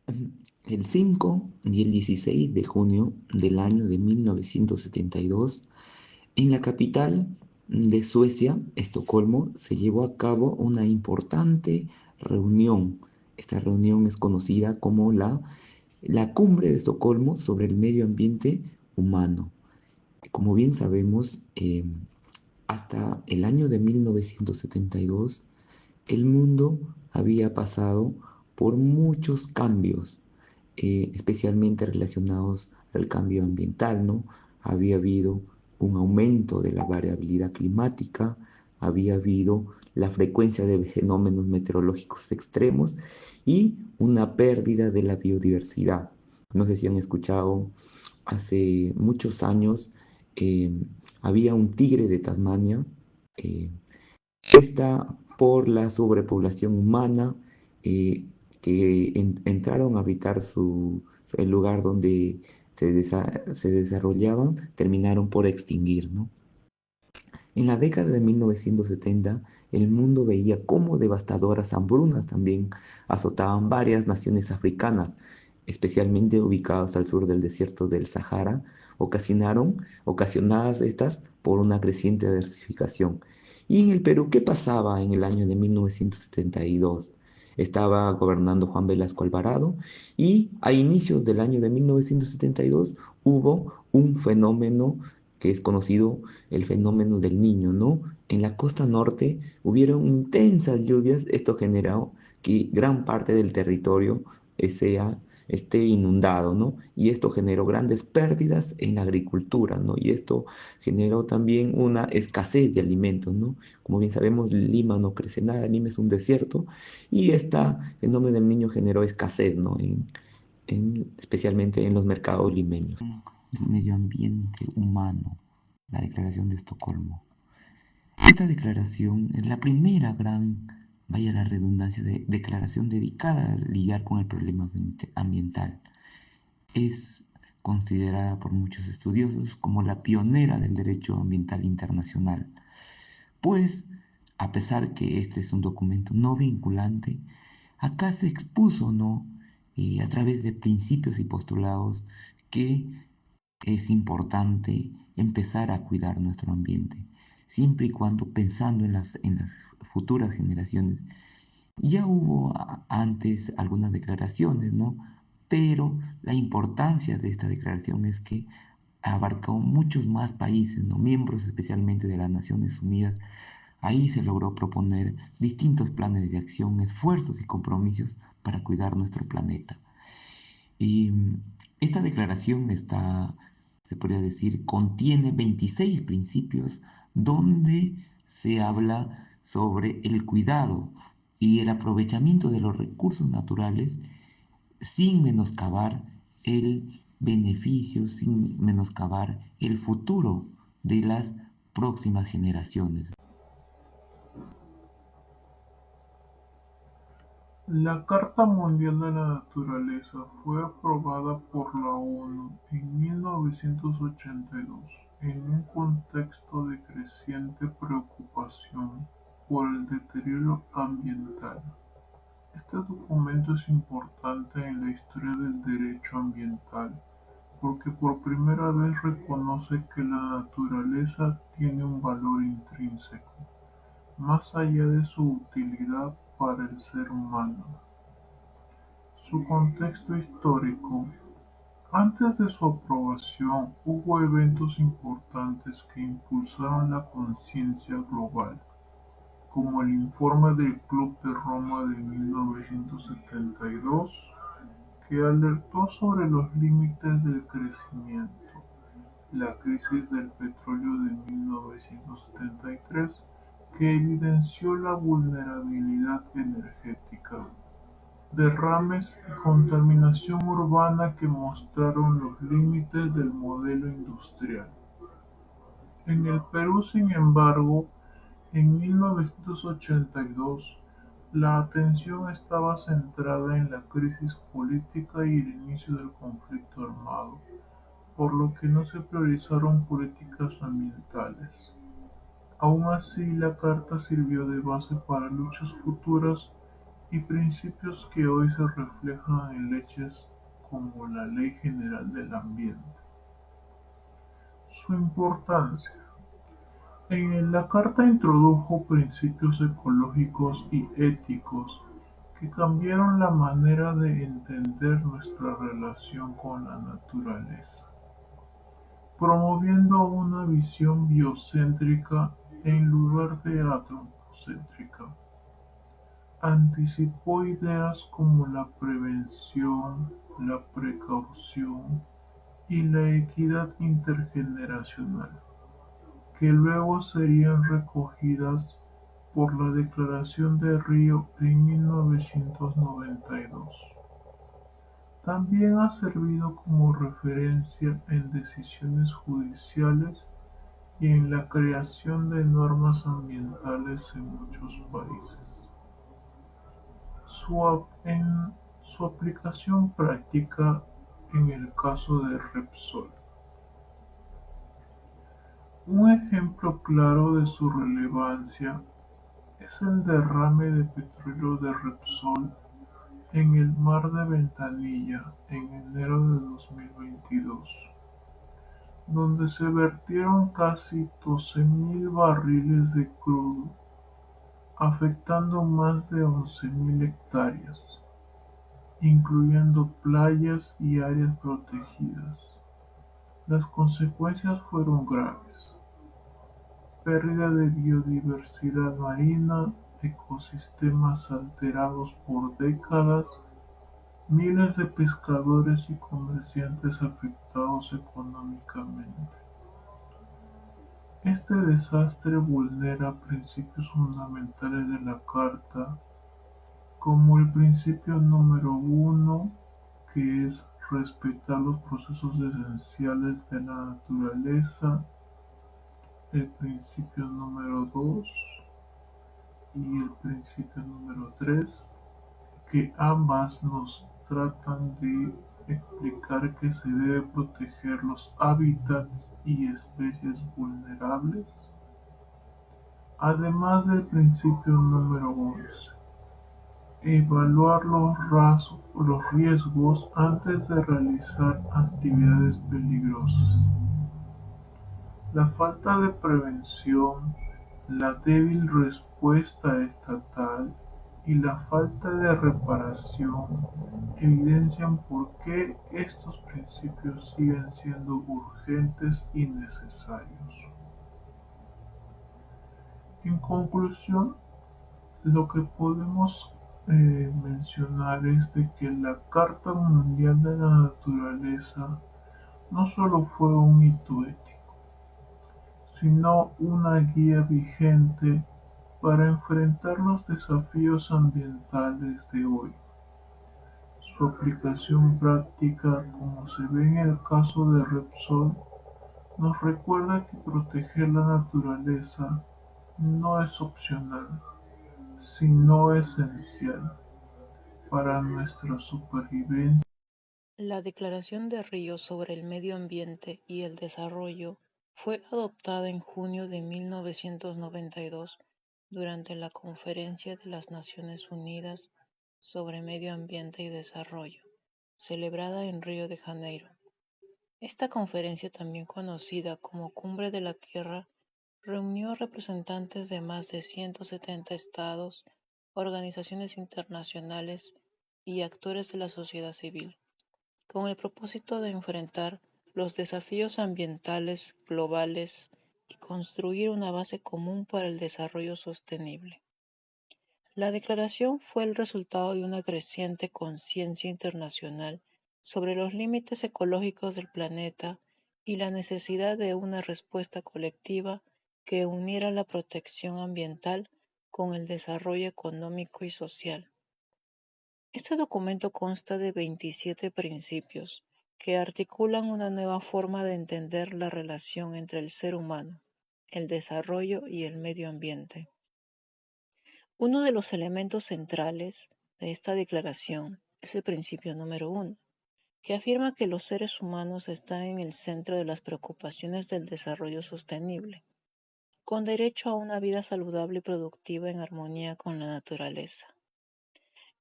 El 5 y el 16 de junio del año de 1972, en la capital de Suecia, Estocolmo, se llevó a cabo una importante reunión. Esta reunión es conocida como la Cumbre de Estocolmo sobre el medio ambiente humano. Como bien sabemos, hasta el año de 1972, el mundo había pasado por muchos cambios, especialmente relacionados al cambio ambiental, ¿no? Había habido un aumento de la variabilidad climática, había habido la frecuencia de fenómenos meteorológicos extremos y una pérdida de la biodiversidad. No sé si han escuchado, hace muchos años eh, había un tigre de Tasmania. eh, Esta por la sobrepoblación humana, eh, que entraron a habitar el lugar donde se desarrollaban, terminaron por extinguir, ¿no? En la década de 1970, el mundo veía cómo devastadoras hambrunas también azotaban varias naciones africanas, especialmente ubicadas al sur del desierto del Sahara, ocasionadas estas por una creciente desertificación. Y en el Perú, ¿qué pasaba en el año de 1972? Estaba gobernando Juan Velasco Alvarado y a inicios del año de 1972 hubo un fenómeno que es conocido, el fenómeno del Niño, ¿no? En la costa norte hubieron intensas lluvias, esto generó que gran parte del territorio esté inundado, ¿no? Y esto generó grandes pérdidas en la agricultura, ¿no? Y esto generó también una escasez de alimentos, ¿no? Como bien sabemos, Lima no crece nada, Lima es un desierto, y este fenómeno del Niño generó escasez, ¿no? Especialmente en los mercados limeños. El medio ambiente humano, la Declaración de Estocolmo. Esta declaración es la primera gran, vaya la redundancia, de declaración dedicada a lidiar con el problema ambiental. Es considerada por muchos estudiosos como la pionera del derecho ambiental internacional, pues, a pesar que este es un documento no vinculante, acá se expuso, ¿no? A través de principios y postulados que es importante empezar a cuidar nuestro ambiente, siempre y cuando pensando en las futuras generaciones. Ya hubo antes algunas declaraciones, ¿no? Pero la importancia de esta declaración es que abarcó muchos más países, ¿no? Miembros especialmente de las Naciones Unidas. Ahí se logró proponer distintos planes de acción, esfuerzos y compromisos para cuidar nuestro planeta. Y esta declaración se podría decir, contiene 26 principios donde se habla sobre el cuidado y el aprovechamiento de los recursos naturales sin menoscabar el beneficio, sin menoscabar el futuro de las próximas generaciones. La Carta Mundial de la Naturaleza fue aprobada por la ONU en 1982 en un contexto de creciente preocupación por el deterioro ambiental. Este documento es importante en la historia del derecho ambiental porque por primera vez reconoce que la naturaleza tiene un valor intrínseco, más allá de su utilidad para el ser humano. Su contexto histórico. Antes de su aprobación hubo eventos importantes que impulsaron la conciencia global, como el Informe del Club de Roma de 1972, que alertó sobre los límites del crecimiento, la crisis del petróleo de 1973, que evidenció la vulnerabilidad energética, derrames y contaminación urbana que mostraron los límites del modelo industrial. En el Perú, sin embargo, en 1982, la atención estaba centrada en la crisis política y el inicio del conflicto armado, por lo que no se priorizaron políticas ambientales. Aun así, la Carta sirvió de base para luchas futuras y principios que hoy se reflejan en leyes como la Ley General del Ambiente. Su importancia. La Carta introdujo principios ecológicos y éticos que cambiaron la manera de entender nuestra relación con la naturaleza, promoviendo una visión biocéntrica en lugar de antropocéntrica. Anticipó ideas como la prevención, la precaución y la equidad intergeneracional, que luego serían recogidas por la Declaración de Río en 1992. También ha servido como referencia en decisiones judiciales y en la creación de normas ambientales en muchos países. En su aplicación práctica en el caso de Repsol. Un ejemplo claro de su relevancia es el derrame de petróleo de Repsol en el mar de Ventanilla en enero de 2022, donde se vertieron casi 12.000 barriles de crudo, afectando más de 11.000 hectáreas, incluyendo playas y áreas protegidas. Las consecuencias fueron graves: pérdida de biodiversidad marina, ecosistemas alterados por décadas, miles de pescadores y comerciantes afectados económicamente. Este desastre vulnera principios fundamentales de la Carta, como el principio número 1, que es respetar los procesos esenciales de la naturaleza, el principio número 2 y el principio número 3, que ambas nos tratan de explicar que se debe proteger los hábitats y especies vulnerables, además del principio número 11, evaluar los riesgos antes de realizar actividades peligrosas. La falta de prevención, la débil respuesta estatal y la falta de reparación evidencian por qué estos principios siguen siendo urgentes y necesarios. En conclusión, lo que podemos mencionar es de que la Carta Mundial de la Naturaleza no solo fue un hito ético, sino una guía vigente para enfrentar los desafíos ambientales de hoy. Su aplicación práctica, como se ve en el caso de Repsol, nos recuerda que proteger la naturaleza no es opcional, sino esencial para nuestra supervivencia. La Declaración de Río sobre el Medio Ambiente y el Desarrollo fue adoptada en junio de 1992 durante la Conferencia de las Naciones Unidas sobre Medio Ambiente y Desarrollo, celebrada en Río de Janeiro. Esta conferencia, también conocida como Cumbre de la Tierra, reunió representantes de más de 170 estados, organizaciones internacionales y actores de la sociedad civil, con el propósito de enfrentar los desafíos ambientales globales y construir una base común para el desarrollo sostenible. La declaración fue el resultado de una creciente conciencia internacional sobre los límites ecológicos del planeta y la necesidad de una respuesta colectiva que uniera la protección ambiental con el desarrollo económico y social. Este documento consta de 27 principios que articulan una nueva forma de entender la relación entre el ser humano, el desarrollo y el medio ambiente. Uno de los elementos centrales de esta declaración es el principio número 1, que afirma que los seres humanos están en el centro de las preocupaciones del desarrollo sostenible, con derecho a una vida saludable y productiva en armonía con la naturaleza.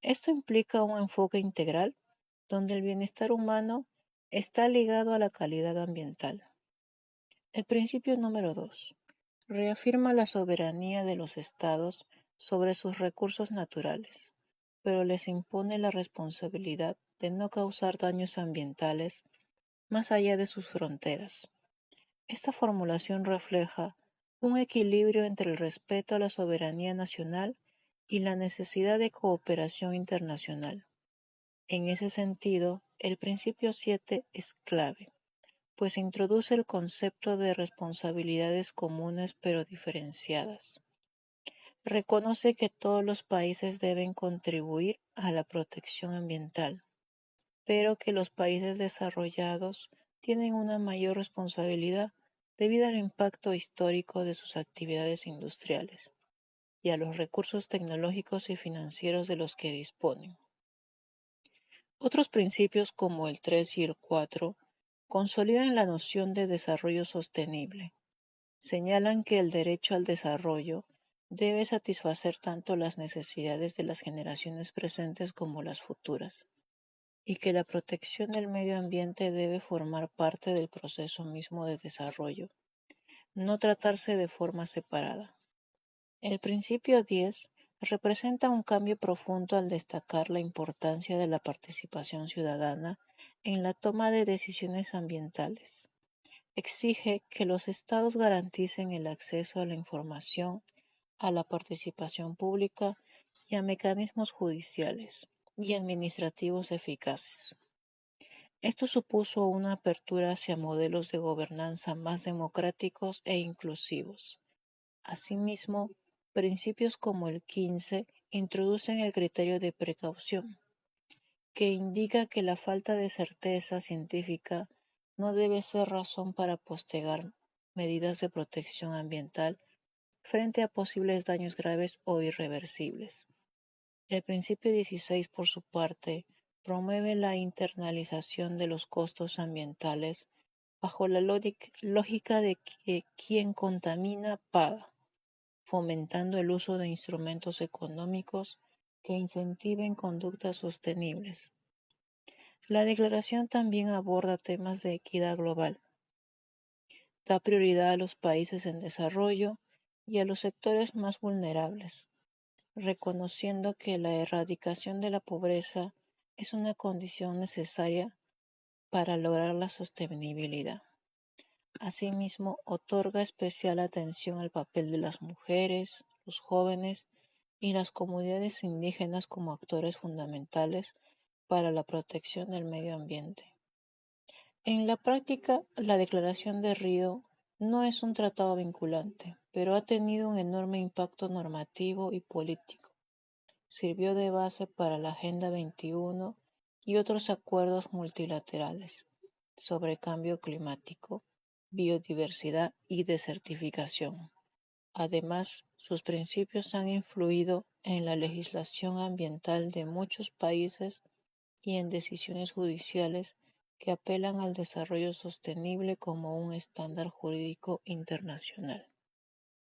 Esto implica un enfoque integral donde el bienestar humano está ligado a la calidad ambiental. El principio número 2 reafirma la soberanía de los estados sobre sus recursos naturales, pero les impone la responsabilidad de no causar daños ambientales más allá de sus fronteras. Esta formulación refleja un equilibrio entre el respeto a la soberanía nacional y la necesidad de cooperación internacional. En ese sentido, el principio 7 es clave, pues introduce el concepto de responsabilidades comunes pero diferenciadas. Reconoce que todos los países deben contribuir a la protección ambiental, pero que los países desarrollados tienen una mayor responsabilidad debido al impacto histórico de sus actividades industriales y a los recursos tecnológicos y financieros de los que disponen. Otros principios como el 3 y el 4 consolidan la noción de desarrollo sostenible. Señalan que el derecho al desarrollo debe satisfacer tanto las necesidades de las generaciones presentes como las futuras, y que la protección del medio ambiente debe formar parte del proceso mismo de desarrollo, no tratarse de forma separada. El principio 10 representa un cambio profundo al destacar la importancia de la participación ciudadana en la toma de decisiones ambientales. Exige que los estados garanticen el acceso a la información, a la participación pública y a mecanismos judiciales y administrativos eficaces. Esto supuso una apertura hacia modelos de gobernanza más democráticos e inclusivos. Asimismo, principios como el 15 introducen el criterio de precaución, que indica que la falta de certeza científica no debe ser razón para postergar medidas de protección ambiental frente a posibles daños graves o irreversibles. El principio 16, por su parte, promueve la internalización de los costos ambientales bajo la lógica de que quien contamina paga, fomentando el uso de instrumentos económicos que incentiven conductas sostenibles. La declaración también aborda temas de equidad global. Da prioridad a los países en desarrollo y a los sectores más vulnerables, reconociendo que la erradicación de la pobreza es una condición necesaria para lograr la sostenibilidad. Asimismo, otorga especial atención al papel de las mujeres, los jóvenes y las comunidades indígenas como actores fundamentales para la protección del medio ambiente. En la práctica, la Declaración de Río no es un tratado vinculante, pero ha tenido un enorme impacto normativo y político. Sirvió de base para la Agenda 21 y otros acuerdos multilaterales sobre cambio climático, biodiversidad y desertificación. Además, sus principios han influido en la legislación ambiental de muchos países y en decisiones judiciales que apelan al desarrollo sostenible como un estándar jurídico internacional.